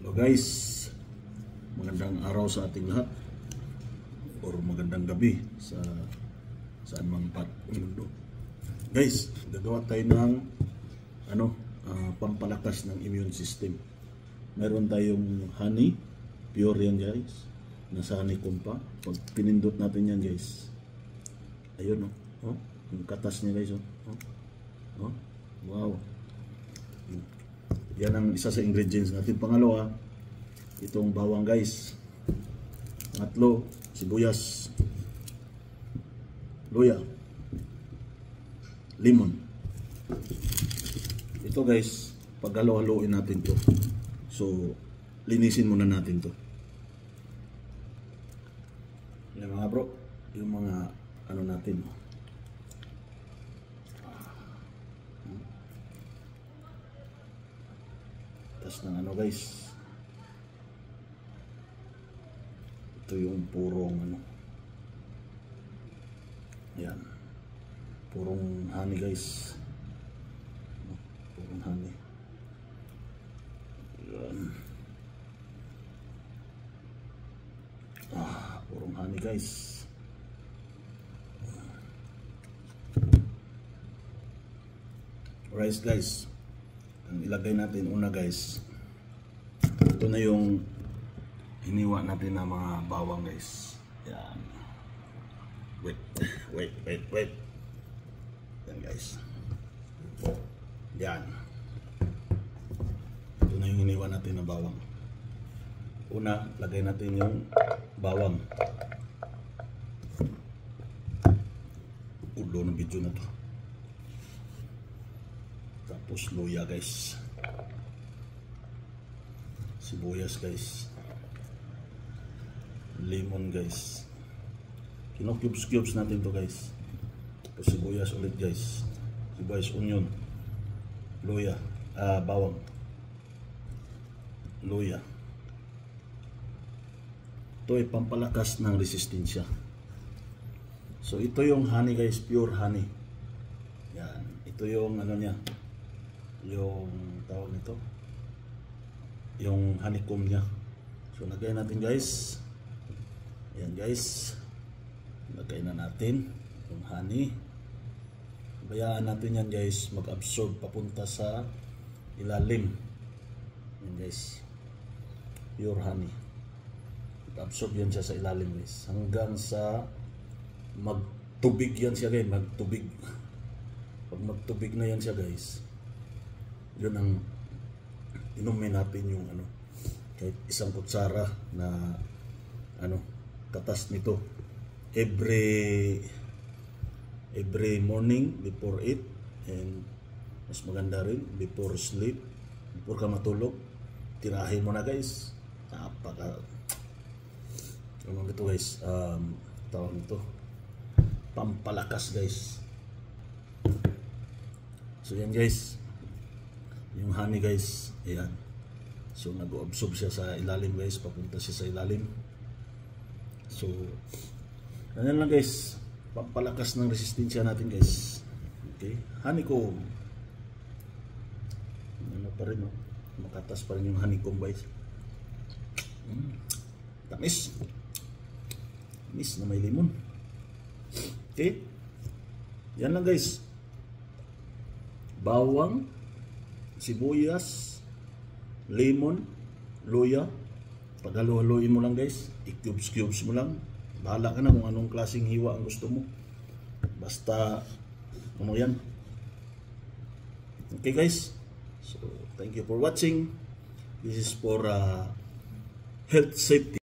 Hello guys, magandang araw sa ating lahat or magandang gabi sa saan mang part ng mundo. Guys, gagawa tayo ng pampalakas ng immune system. Meron tayong honey, pure yan guys. Nasa honeycomb pa. Pag pinindot natin yan guys, ayun yung katas niya guys wow. Yan ang isa sa ingredients natin. Pangalawa, itong bawang guys. Pangatlo, sibuyas, luya, lemon. Ito guys, paghalo-haloin natin to. So, linisin muna natin to. Yan mga bro, yung mga natin. Tas ng guys, ito yung purong yan, purong honey guys, purong honey yan. Purong honey guys. Alright guys, ang ilagay natin una guys, ito na yung hiniwa natin na mga bawang guys. Yan. Wait. Yan guys. Yan. Ito na yung hiniwa natin na bawang. Una, lagay natin yung bawang. Ulo ng video na to. Tapos luya guys, sibuyas guys, lemon guys, kinocubes natin to guys. Tapos sibuyas ulit guys, sibuyas, onion, luya, bawang, luya. Ito ay pampalakas ng resistensya. So ito yung honey guys, pure honey. Yan, ito yung niya, yung tawag nito, yung honeycomb niya. So lagay natin guys. Ayan guys, lagay na natin yung honey. Bayaan natin yan guys mag-absorb papunta sa ilalim. Ayan guys, pure honey, mag-absorb yan siya sa ilalim guys, hanggang sa magtubig yan siya guys, magtubig. Pag magtubig na yan siya guys, yun ang inumin natin yung kahit isang kutsara na katas nito every morning before eat, and mas maganda rin before sleep, before ka matulog, tirahin mo na guys. Napaka ito guys, tawag nito pampalakas guys. So yan guys, yung honey guys, ayan. So nag-absorb siya sa ilalim guys, papunta siya sa ilalim. So ganyan lang guys, pampalakas ng resistensya natin guys. Okay, honeycomb. Pa rin makatas pa rin yung honeycomb guys. Tamis. Tamis na may lemon. Okay, yan lang guys. Bawang, sibuyas, lemon, luya. Paghalo-haloin mo lang guys, i-cubes mo lang. Bahala ka na kung anong klaseng hiwa ang gusto mo, basta yan. Okay guys, so thank you for watching. This is for health safety.